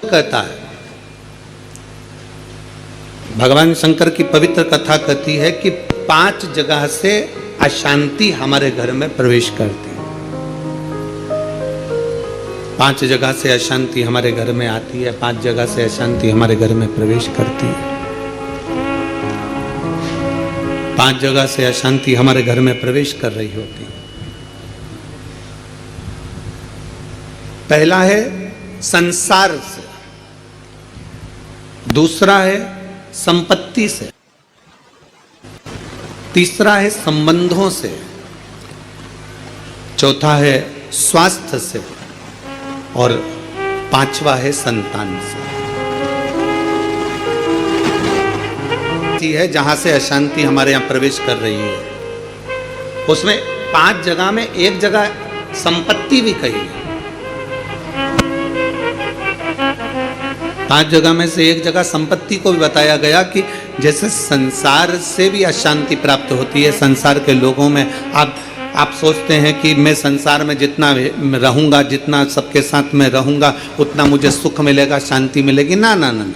कहता है, भगवान शंकर की पवित्र कथा कहती है कि 5 जगह से अशांति हमारे घर में प्रवेश करती है। 5 जगह से अशांति हमारे घर में आती है, 5 जगह से अशांति हमारे घर में प्रवेश करती है। 5 जगह से अशांति हमारे घर में प्रवेश कर रही होती है। पहला है संसार से, दूसरा है संपत्ति से, तीसरा है संबंधों से, चौथा है स्वास्थ्य से और 5वां है संतान से। है जहां से अशांति हमारे यहां प्रवेश कर रही है, उसमें 5 जगह में एक जगह संपत्ति भी कही है। 5 जगह में से एक जगह संपत्ति को भी बताया गया कि जैसे संसार से भी अशांति प्राप्त होती है। संसार के लोगों में आप सोचते हैं कि मैं संसार में जितना रहूंगा, जितना सबके साथ में रहूंगा, उतना मुझे सुख मिलेगा, शांति मिलेगी। ना ना ना,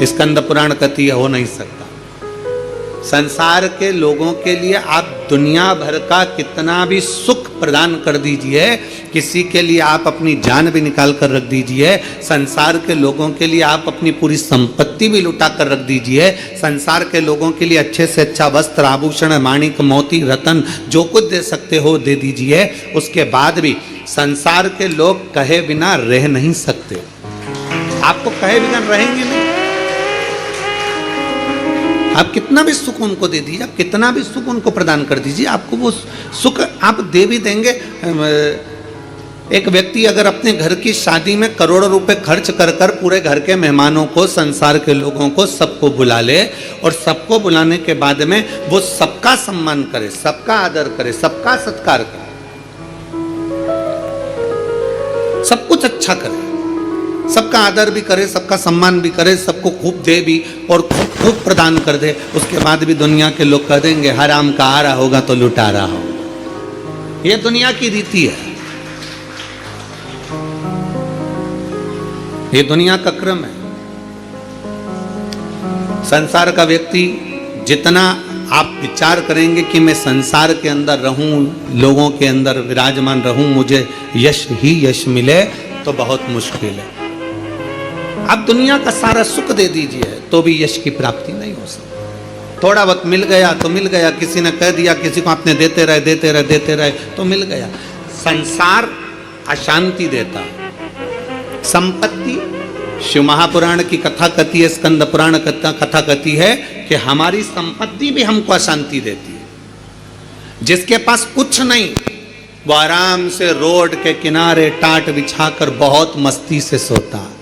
स्कंद पुराण कहती है हो नहीं सकता। संसार के लोगों के लिए आप दुनिया भर का कितना भी सुख प्रदान कर दीजिए, किसी के लिए आप अपनी जान भी निकाल कर रख दीजिए, संसार के लोगों के लिए आप अपनी पूरी संपत्ति भी लुटा कर रख दीजिए, संसार के लोगों के लिए अच्छे से अच्छा वस्त्र, आभूषण, माणिक, मोती, रतन जो कुछ दे सकते हो दे दीजिए। उसके बाद भी संसार के लोग कहे बिना रह नहीं सकते। आपको कहे बिना रहेंगे नहीं। आप कितना भी सुख उनको दे दीजिए, आप कितना भी सुख उनको प्रदान कर दीजिए, आपको वो सुख आप दे भी देंगे। एक व्यक्ति अगर अपने घर की शादी में करोड़ों रुपए खर्च कर कर पूरे घर के मेहमानों को, संसार के लोगों को, सबको बुला ले और सबको बुलाने के बाद में वो सबका सम्मान करे, सबका आदर करे, सबका सत्कार करे, सब कुछ अच्छा करे, सबका आदर भी करे, सबका सम्मान भी करे, सबको खूब दे भी और खूब प्रदान कर दे, उसके बाद भी दुनिया के लोग कह देंगे हराम का आ रहा होगा तो लुटा रहा होगा। ये दुनिया की रीति है, ये दुनिया का क्रम है। संसार का व्यक्ति जितना आप विचार करेंगे कि मैं संसार के अंदर रहूं, लोगों के अंदर विराजमान रहूं, मुझे यश ही यश मिले, तो बहुत मुश्किल है। आप दुनिया का सारा सुख दे दीजिए तो भी यश की प्राप्ति नहीं हो सकती। थोड़ा बहुत मिल गया तो मिल गया, किसी ने कह दिया, किसी को आपने देते रहे देते रहे देते रहे तो मिल गया। संसार अशांति देता है। संपत्ति, शिव महापुराण की कथा कहती है, स्कंद पुराण कथा कहती है कि हमारी संपत्ति भी हमको अशांति देती है। जिसके पास कुछ नहीं वो आराम से रोड के किनारे टाट बिछाकर बहुत मस्ती से सोता है।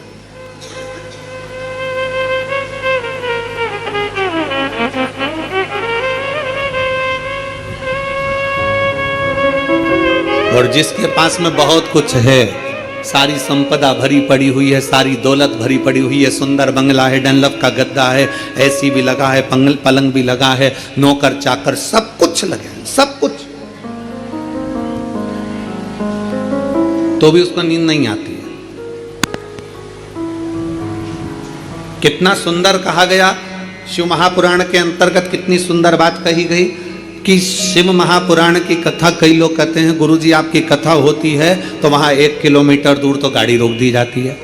और जिसके पास में बहुत कुछ है, सारी संपदा भरी पड़ी हुई है, सारी दौलत भरी पड़ी हुई है, सुंदर बंगला है, डनलप का गद्दा है, एसी भी लगा है, पलंग भी लगा है, नौकर चाकर सब कुछ लगे हैं, सब कुछ, तो भी उसको नींद नहीं आती है। कितना सुंदर कहा गया शिव महापुराण के अंतर्गत, कितनी सुंदर बात कही गई कि शिव महापुराण की कथा, कई लोग कहते हैं गुरुजी आपकी कथा होती है तो वहां 1 किलोमीटर दूर तो गाड़ी रोक दी जाती है।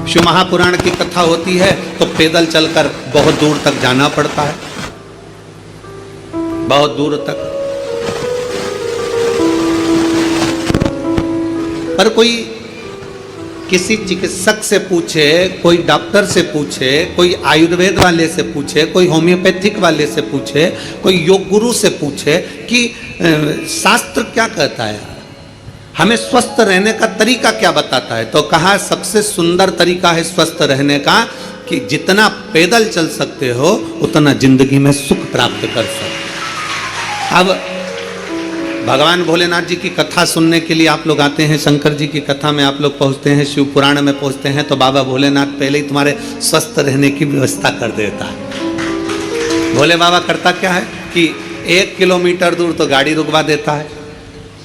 शिव महापुराण की कथा होती है तो पैदल चलकर बहुत दूर तक जाना पड़ता है, बहुत दूर तक। पर कोई किसी चिकित्सक से पूछे, कोई डॉक्टर से पूछे, कोई आयुर्वेद वाले से पूछे, कोई होम्योपैथिक वाले से पूछे, कोई योग गुरु से पूछे कि शास्त्र क्या कहता है, हमें स्वस्थ रहने का तरीका क्या बताता है, तो कहा सबसे सुंदर तरीका है स्वस्थ रहने का कि जितना पैदल चल सकते हो उतना जिंदगी में सुख प्राप्त कर सकते। अब भगवान भोलेनाथ जी की कथा सुनने के लिए आप लोग आते हैं, शंकर जी की कथा में आप लोग पहुंचते हैं, शिव पुराण में पहुंचते हैं, तो बाबा भोलेनाथ पहले ही तुम्हारे स्वस्थ रहने की व्यवस्था कर देता है। भोले बाबा करता क्या है कि 1 किलोमीटर दूर तो गाड़ी रुकवा देता है,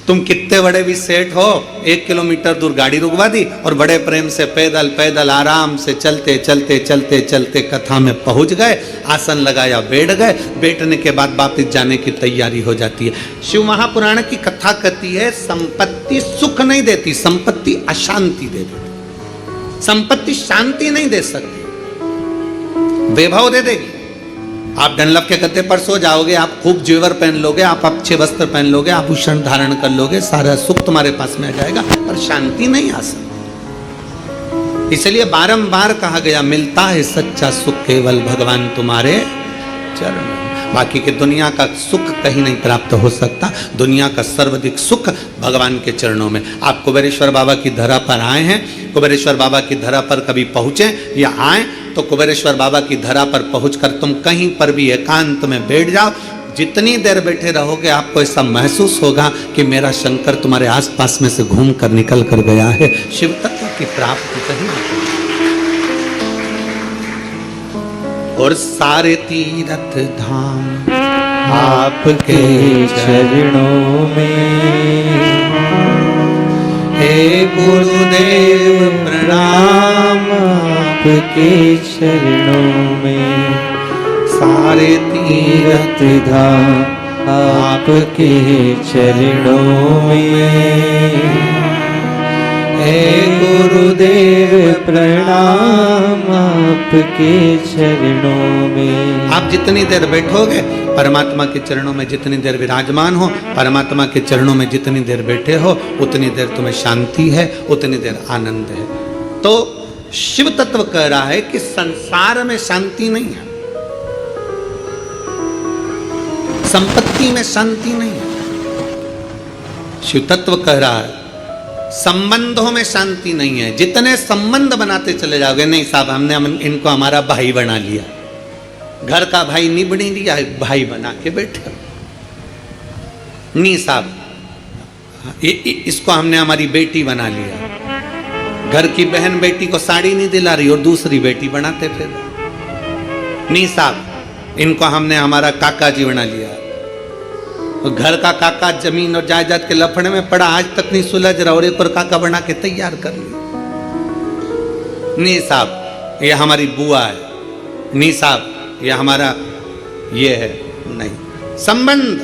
तुम कितने बड़े भी सेठ हो, 1 किलोमीटर दूर गाड़ी रुकवा दी और बड़े प्रेम से पैदल पैदल आराम से चलते चलते चलते चलते कथा में पहुंच गए, आसन लगाया, बैठ गए, बैठने के बाद वापस जाने की तैयारी हो जाती है। शिव महापुराण की कथा कहती है संपत्ति सुख नहीं देती, संपत्ति अशांति दे देती। संपत्ति शांति नहीं दे सकती, वैभव दे देगी। आप डनलप के गद्दे पर सो जाओगे, आप खूब जेवर पहन लोगे, आप अच्छे वस्त्र पहन लोगे, आभूषण धारण कर लोगे, सारा सुख तुम्हारे पास में आ जाएगा, पर शांति नहीं आ सकती। इसलिए बारंबार कहा गया, मिलता है सच्चा सुख केवल भगवान तुम्हारे चरण। बाकी के दुनिया का सुख कहीं नहीं प्राप्त हो सकता। दुनिया का सर्वाधिक सुख भगवान के चरणों में। आप कुबेरेश्वर बाबा की धरा पर आए हैं, कुबेरेश्वर बाबा की धरा पर कभी पहुंचे या आए तो कुबेरेश्वर बाबा की धरा पर पहुंचकर तुम कहीं पर भी एकांत में बैठ जाओ, जितनी देर बैठे रहोगे आपको ऐसा महसूस होगा कि मेरा शंकर तुम्हारे आसपास में से घूम कर निकल कर गया है। शिव तत्व की प्राप्ति कहीं नहीं। और सारे तीर्थ धाम आपके चरणों में, हे गुरुदेव प्रणाम आपके चरणों में। सारे तीर्थ धाम आपके चरणों में, हे गुरुदेव प्रणाम आपके चरणों में। आप जितनी देर बैठोगे परमात्मा के चरणों में, जितनी देर विराजमान हो परमात्मा के चरणों में, जितनी देर बैठे हो उतनी देर तुम्हें शांति है, उतनी देर आनंद है। तो शिव तत्व कह रहा है कि संसार में शांति नहीं है, संपत्ति में शांति नहीं है। शिव तत्व कह रहा है संबंधों में शांति नहीं है। जितने संबंध बनाते चले जाओगे, नहीं साहब हमने इनको हमारा भाई बना लिया, घर का भाई नहीं बनी लिया, भाई बना के बैठे। नहीं साहब इसको हमने हमारी बेटी बना लिया, घर की बहन बेटी को साड़ी नहीं दिला रही और दूसरी बेटी बनाते फिर। नहीं साहब इनको हमने हमारा काका जी बना लिया, तो घर का काका जमीन और जायदाद के लफड़े में पड़ा, आज तक नहीं सुलझ रहा और एक और काका बना के तैयार कर लिया। नहीं साहब ये हमारी बुआ है, नहीं साहब ये हमारा ये है। नहीं, संबंध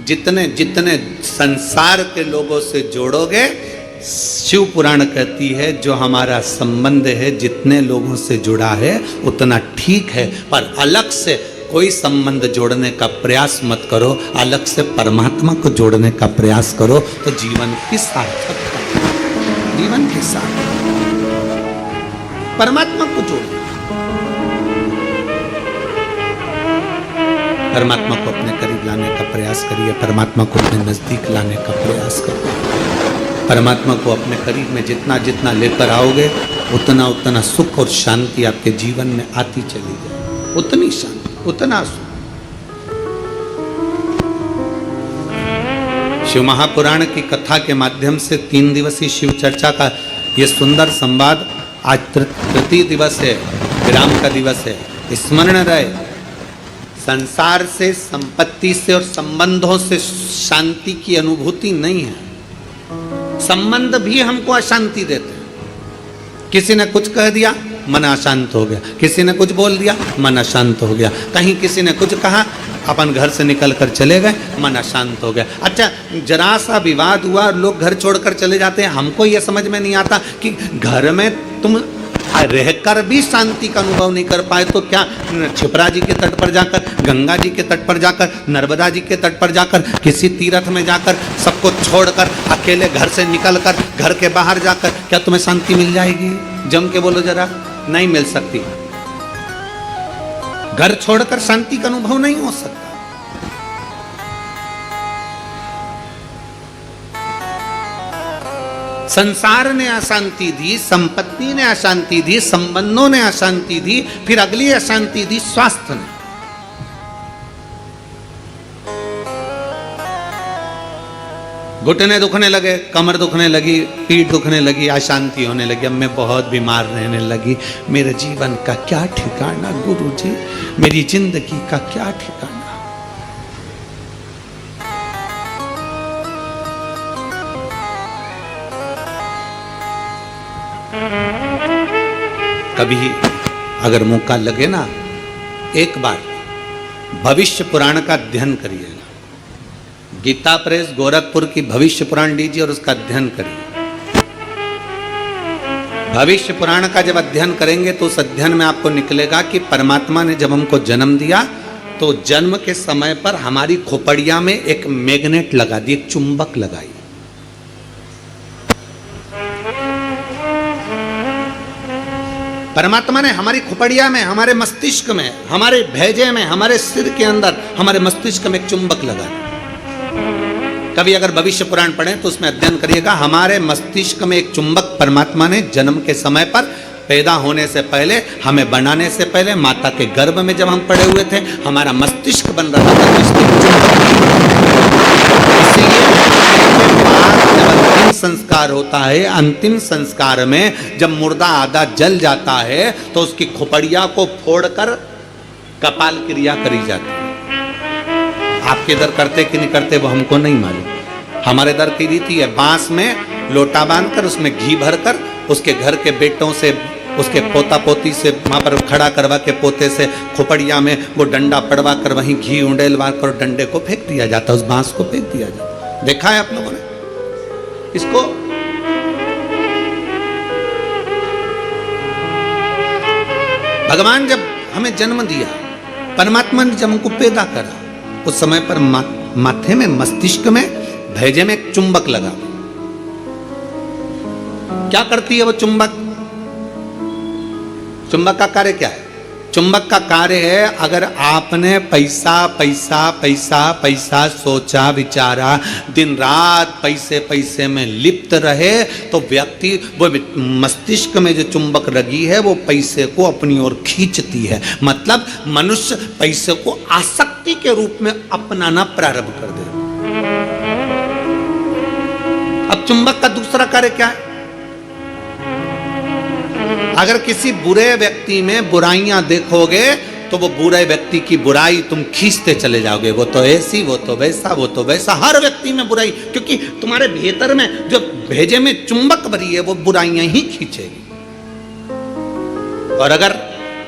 जितने जितने संसार के लोगों से जोड़ोगे, शिव पुराण कहती है जो हमारा संबंध है जितने लोगों से जुड़ा है उतना ठीक है, पर अलग से कोई संबंध जोड़ने का प्रयास मत करो, अलग से परमात्मा को जोड़ने का प्रयास करो तो जीवन की सार्थकता, जीवन के साथ परमात्मा को जोड़ो। परमात्मा को अपने करीब लाने का प्रयास करिए, परमात्मा को अपने नजदीक लाने का प्रयास करिए। परमात्मा को अपने करीब में जितना जितना लेकर आओगे उतना उतना सुख और शांति आपके जीवन में आती चली जाए, उतनी शांति उतना सुख। शिव महापुराण की कथा के माध्यम से 3 दिवसीय शिव चर्चा का ये सुंदर संवाद, आज तृतीय दिवस है, विराम का दिवस है। स्मरण रहे, संसार से, संपत्ति से और संबंधों से शांति की अनुभूति नहीं है। संबंध भी हमको अशांति देते हैं। किसी ने कुछ कह दिया मन अशांत हो गया, किसी ने कुछ बोल दिया मन अशांत हो गया, कहीं किसी ने कुछ कहा अपन घर से निकल कर चले गए मन अशांत हो गया। अच्छा जरा सा विवाद हुआ लोग घर छोड़कर चले जाते हैं। हमको ये समझ में नहीं आता कि घर में तुम रहकर भी शांति का अनुभव नहीं कर पाए तो क्या छिपरा जी के तट पर जाकर, गंगा जी के तट पर जाकर, नर्मदा जी के तट पर जाकर, किसी तीर्थ में जाकर, सबको छोड़कर अकेले घर से निकलकर घर के बाहर जाकर क्या तुम्हें शांति मिल जाएगी? जम के बोलो जरा, नहीं मिल सकती। घर छोड़कर शांति का अनुभव नहीं हो सकता। संसार ने अशांति दी, संपत्ति ने अशांति दी, संबंधों ने अशांति दी, फिर अगली अशांति दी स्वास्थ्य ने। घुटने दुखने लगे, कमर दुखने लगी, पीठ दुखने लगी, अशांति होने लगी, अब मैं बहुत बीमार रहने लगी, मेरे जीवन का क्या ठिकाना गुरुजी, मेरी जिंदगी का क्या ठिकाना। कभी अगर मौका लगे ना, एक बार भविष्य पुराण का अध्ययन करिएगा। गीता प्रेस गोरखपुर की भविष्य पुराण लीजिए और उसका अध्ययन करिए। भविष्य पुराण का जब अध्ययन करेंगे तो उस अध्ययन में आपको निकलेगा कि परमात्मा ने जब हमको जन्म दिया तो जन्म के समय पर हमारी खोपड़िया में एक मैग्नेट लगा दी, एक चुंबक लगाई। परमात्मा ने हमारी खोपड़िया में, हमारे मस्तिष्क में, हमारे भेजे में, हमारे सिर के अंदर, हमारे मस्तिष्क में एक चुंबक लगा। कभी अगर भविष्य पुराण पढ़ें तो उसमें अध्ययन करिएगा, हमारे मस्तिष्क में एक चुंबक परमात्मा ने जन्म के समय पर, पैदा होने से पहले, हमें बनाने से पहले, माता के गर्भ में जब हम पड़े हुए थे, हमारा मस्तिष्क बन रहा था, जब अंतिम संस्कार होता है, अंतिम संस्कार में जब मुर्दा आधा जल जाता है तो उसकी खोपड़िया को फोड़कर कपाल क्रिया करी जाती है। आपके इधर करते कि नहीं करते वो हमको नहीं मालूम। हमारे इधर की रीति है, बांस में लोटा बांधकर उसमें घी भरकर उसके घर के बेटों से, उसके पोता पोती से वहाँ पर खड़ा करवा के पोते से खोपड़िया में वो डंडा पड़वा कर वहीं घी उंडेलवा कर डंडे को फेंक दिया जाता, उस बांस को फेंक दिया जाता। देखा है आप लोगों ने इसको? भगवान जब हमें जन्म दिया, परमात्मा ने जब हमको पैदा करा, उस समय पर माथे में, मस्तिष्क में, भेजे में एक चुंबक लगा। क्या करती है वो चुंबक? चुंबक का कार्य क्या है? चुंबक का कार्य है, अगर आपने पैसा पैसा पैसा पैसा सोचा विचारा, दिन रात पैसे पैसे में लिप्त रहे, तो व्यक्ति वो मस्तिष्क में जो चुंबक लगी है वो पैसे को अपनी ओर खींचती है। मतलब मनुष्य पैसे को आसक्ति के रूप में अपनाना प्रारंभ कर दे। अब चुंबक का दूसरा कार्य क्या है? अगर किसी बुरे व्यक्ति में बुराइयां देखोगे तो वो बुरे व्यक्ति की बुराई तुम खींचते चले जाओगे। वो तो ऐसी, वो तो वैसा, वो तो वैसा, हर व्यक्ति में बुराई, क्योंकि तुम्हारे भीतर में जो भेजे में चुंबक भरी है वो बुराइयां ही खींचेगी। और अगर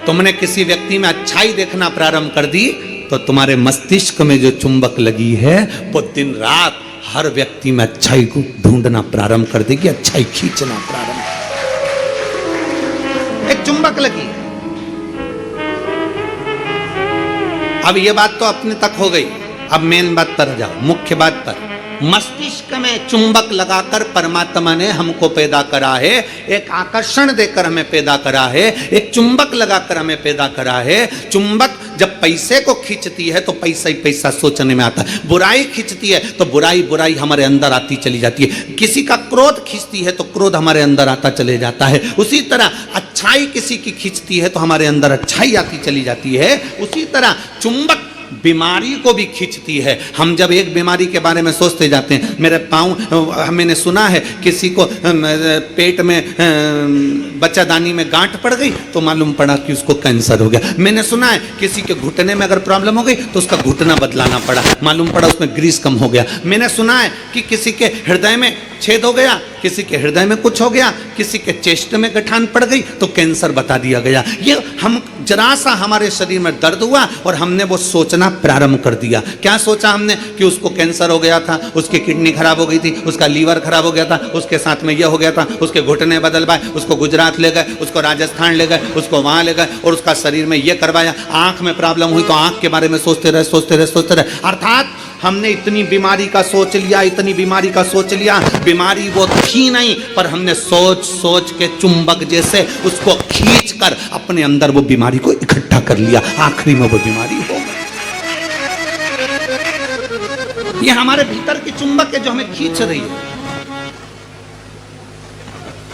तुमने किसी व्यक्ति में अच्छाई देखना प्रारंभ कर दी तो तुम्हारे मस्तिष्क में जो चुंबक लगी है वो दिन रात हर व्यक्ति में अच्छाई को ढूंढना प्रारंभ कर देगी, अच्छाई खींचना प्रारंभ। एक चुंबक लगी। अब ये बात तो अपने तक हो गई, अब मेन बात पर जाओ, मुख्य बात पर। मस्तिष्क में चुंबक लगाकर परमात्मा ने हमको पैदा करा है, एक आकर्षण देकर हमें पैदा करा है, एक चुंबक लगाकर हमें पैदा करा है। चुंबक जब पैसे को खींचती है तो पैसा ही पैसा सोचने में आता है, बुराई खींचती है तो बुराई बुराई हमारे अंदर आती चली जाती है, किसी का क्रोध खींचती है तो क्रोध हमारे अंदर आता चले जाता है। उसी तरह अच्छाई किसी की खींचती है तो हमारे अंदर अच्छाई आती चली जाती है। उसी तरह चुंबक बीमारी को भी खींचती है। हम जब एक बीमारी के बारे में सोचते जाते हैं, मेरे पाँव, मैंने सुना है किसी को पेट में बच्चादानी में गांठ पड़ गई तो मालूम पड़ा कि उसको कैंसर हो गया। मैंने सुना है किसी के घुटने में अगर प्रॉब्लम हो गई तो उसका घुटना बदलाना पड़ा, मालूम पड़ा उसमें ग्रीस कम हो गया। मैंने सुना है कि किसी के हृदय में छेद हो गया, किसी के हृदय में कुछ हो गया, किसी के चेस्ट में गठान पड़ गई तो कैंसर बता दिया गया। ये हम जरा सा हमारे शरीर में दर्द हुआ और हमने वो सोचना प्रारंभ कर दिया। क्या सोचा हमने? कि उसको कैंसर हो गया था, उसकी किडनी खराब हो गई थी, उसका लीवर खराब हो गया था, उसके साथ में ये हो गया था, उसके घुटने बदलवाए, उसको गुजरात ले गए, उसको राजस्थान ले गए, उसको वहां ले गए और उसका शरीर में ये करवाया। आंख में प्रॉब्लम हुई तो आंख के बारे में सोचते रहे, सोचते रहे, सोचते रहे। अर्थात हमने इतनी बीमारी का सोच लिया, इतनी बीमारी का सोच लिया, बीमारी वो थी नहीं, पर हमने सोच सोच के चुंबक जैसे उसको खींचकर अपने अंदर वो बीमारी को इकट्ठा कर लिया, आखिरी में वो बीमारी हो गई। ये हमारे भीतर की चुंबक है जो हमें खींच रही है।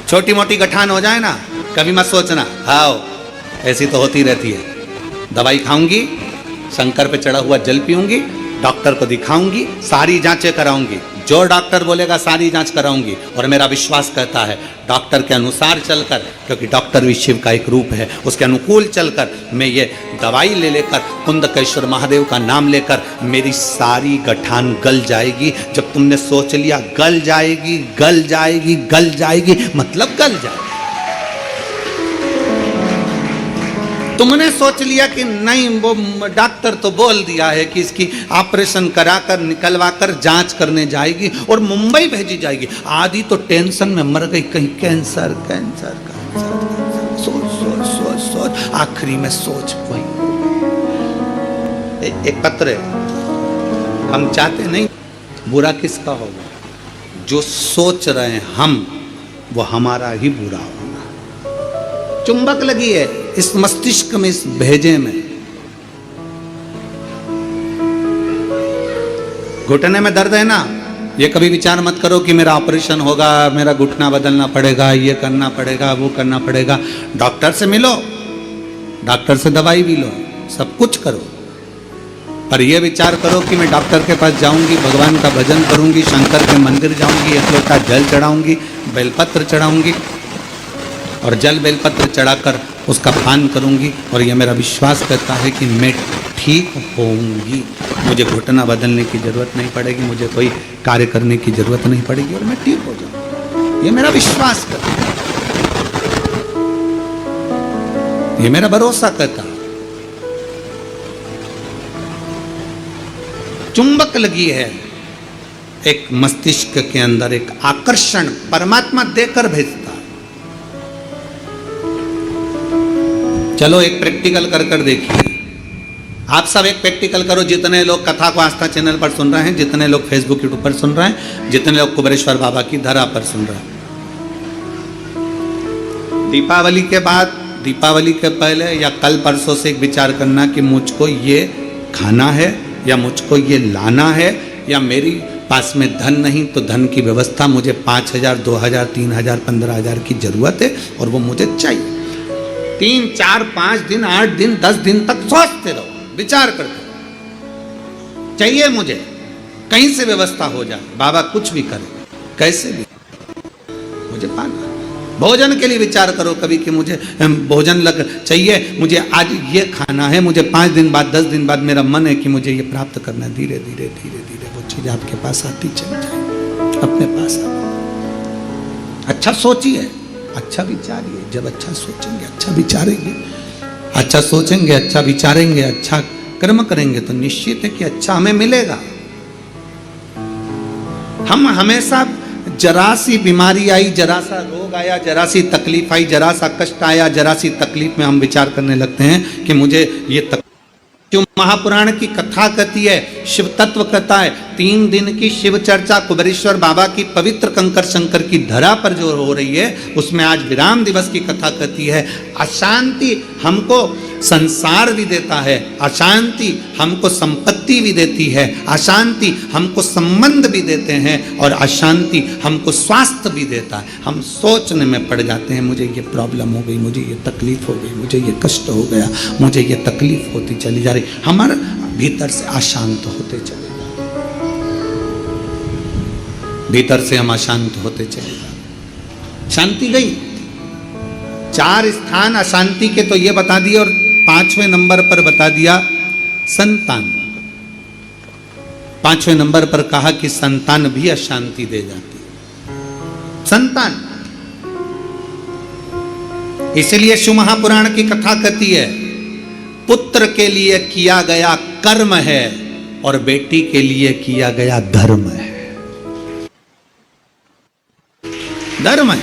छोटी मोटी गठान हो जाए ना, कभी मत सोचना आओ ऐसी तो होती रहती है, दवाई खाऊंगी, शंकर पे चढ़ा हुआ जल पीऊंगी, डॉक्टर को दिखाऊंगी, सारी जांचें कराऊंगी, जो डॉक्टर बोलेगा सारी जांच कराऊंगी। और मेरा विश्वास कहता है डॉक्टर के अनुसार चलकर, क्योंकि डॉक्टर भी शिव का एक रूप है, उसके अनुकूल चलकर मैं ये दवाई ले लेकर, कुंदकेश्वर महादेव का नाम लेकर मेरी सारी गठान गल जाएगी। जब तुमने सोच लिया गल जाएगी, गल जाएगी, गल जाएगी, मतलब गल जाएगी। तुमने सोच लिया कि नहीं, वो डॉक्टर तो बोल दिया है कि इसकी ऑपरेशन कराकर निकलवाकर जांच करने जाएगी और मुंबई भेजी जाएगी। आधी तो टेंशन में मर गई, कहीं कैंसर कैंसर कैंसर, सोच सोच सोच सोच, आखिरी में सोच वही। एक पत्र है, हम चाहते नहीं बुरा किसका होगा, जो सोच रहे हैं हम, वो हमारा ही बुरा होगा। चुंबक लगी है इस मस्तिष्क में, इस भेजे में। घुटने में दर्द है ना, ये कभी विचार मत करो कि मेरा ऑपरेशन होगा, मेरा घुटना बदलना पड़ेगा, ये करना पड़ेगा, वो करना पड़ेगा। डॉक्टर से मिलो, डॉक्टर से दवाई भी लो, सब कुछ करो, पर यह विचार करो कि मैं डॉक्टर के पास जाऊंगी, भगवान का भजन करूंगी, शंकर के मंदिर जाऊंगी, एक लोटा जल चढ़ाऊंगी, बेलपत्र चढ़ाऊंगी और जल बेलपत्र चढ़ाकर उसका पान करूंगी और यह मेरा विश्वास करता है कि मैं ठीक होऊंगी, मुझे घुटना बदलने की जरूरत नहीं पड़ेगी, मुझे कोई कार्य करने की जरूरत नहीं पड़ेगी और मैं ठीक हो जाऊंगी। ये मेरा विश्वास करता है, ये मेरा भरोसा करता है। चुंबक लगी है एक मस्तिष्क के अंदर, एक आकर्षण परमात्मा देकर भेजता है। चलो एक प्रैक्टिकल कर कर देखिए, आप सब एक प्रैक्टिकल करो। जितने लोग कथा को आस्था चैनल पर सुन रहे हैं, जितने लोग फेसबुक यूट्यूब पर सुन रहे हैं, जितने लोग कुबेरेश्वर बाबा की धरा पर सुन रहे हैं, दीपावली के बाद, दीपावली के पहले या कल परसों से एक विचार करना कि मुझको ये खाना है या मुझको ये लाना है, या मेरी पास में धन नहीं तो धन की व्यवस्था, मुझे 5,000 2,000 3,000 15,000 की जरूरत है और वो मुझे चाहिए। 3 4 5 दिन 8 दिन 10 दिन तक सोचते रहो, विचार करते रहो, चाहिए मुझे, कहीं से व्यवस्था हो जाए, बाबा कुछ भी करे, कैसे भी मुझे पाना। भोजन के लिए विचार करो कभी कि मुझे भोजन लग चाहिए, मुझे आज ये खाना है, मुझे 5 दिन बाद 10 दिन बाद मेरा मन है कि मुझे ये प्राप्त करना है। धीरे धीरे धीरे धीरे वो चीज आपके पास आती चली जाए, अपने पास आ। अच्छा सोचिए, अच्छा विचारिए। जब अच्छा सोचेंगे, अच्छा विचारेंगे, अच्छा सोचेंगे, अच्छा विचारेंगे, अच्छा कर्म करेंगे तो निश्चित है कि अच्छा हमें मिलेगा। हम हमेशा जरा सी बीमारी आई, जरा सा रोग आया, जरा सी तकलीफ आई, जरा सा कष्ट आया, जरा सी तकलीफ में हम विचार करने लगते हैं कि मुझे ये जो महापुराण की कथा कहती है, शिव तत्व कहता है, 3 दिन की शिव चर्चा कुबेरेश्वर बाबा की पवित्र कंकर शंकर की धरा पर जो हो रही है, उसमें आज विराम दिवस की कथा कहती है। अशांति हमको संसार भी देता है, अशांति हमको संपत्ति भी देती है, अशांति हमको संबंध भी देते हैं और अशांति हमको स्वास्थ्य भी देता है। हम सोचने में पड़ जाते हैं, मुझे ये प्रॉब्लम हो गई, मुझे ये तकलीफ हो गई, मुझे ये कष्ट हो गया, मुझे ये तकलीफ होती चली जा रही, हमारे भीतर से अशांत होते चले जा रहे, भीतर से हम अशांत होते चले जा रहे। शांति गई। 4 स्थान अशांति के तो ये बता दिए और 5वें नंबर पर बता दिया संतान। 5वें नंबर पर कहा कि संतान भी अशांति दे जाती है। संतान, इसलिए शिव महापुराण की कथा कहती है, पुत्र के लिए किया गया कर्म है और बेटी के लिए किया गया धर्म है। धर्म है,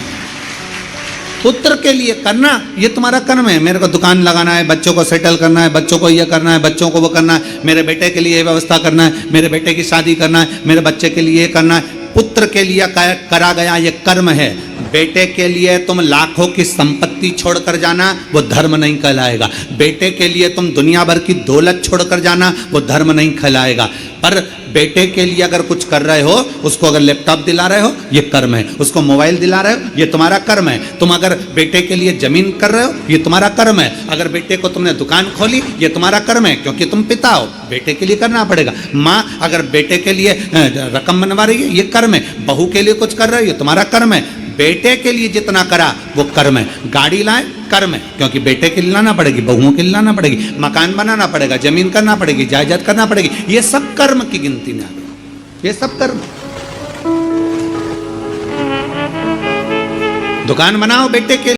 पुत्र के लिए करना ये तुम्हारा कर्म है। मेरे को दुकान लगाना है, बच्चों को सेटल करना है, बच्चों को ये करना है, बच्चों को वो करना है, मेरे बेटे के लिए ये व्यवस्था करना है, मेरे बेटे की शादी करना है, मेरे बच्चे के लिए ये करना है। पुत्र के लिए करा गया ये कर्म है। बेटे के लिए तुम लाखों की संपत्ति छोड़कर जाना, वो धर्म नहीं कहलाएगा। बेटे के लिए तुम दुनिया भर की दौलत छोड़कर जाना, वो धर्म नहीं कहलाएगा। पर बेटे के लिए अगर कुछ कर रहे हो, उसको अगर लैपटॉप दिला रहे हो, ये कर्म है। उसको मोबाइल दिला रहे हो, ये तुम्हारा कर्म है। तुम अगर बेटे के लिए जमीन कर रहे हो, ये तुम्हारा कर्म है। अगर बेटे को तुमने दुकान खोली, ये तुम्हारा कर्म है, क्योंकि तुम पिता हो, बेटे के लिए करना पड़ेगा। माँ अगर बेटे के लिए रकम बनवा रही है, ये कर्म है। बहू के लिए कुछ कर रहे हो, ये तुम्हारा कर्म है। बेटे के लिए जितना करा वो कर्म है। गाड़ी लाए, कर्म है, क्योंकि बेटे के लिए लाना पड़ेगी, बहुओं के लिए लाना पड़ेगी, मकान बनाना पड़ेगा, जमीन करना पड़ेगी, जायदाद करना पड़ेगी। ये सब कर्म की गिनती में आ गया। ये सब कर्म। दुकान बनाओ बेटे के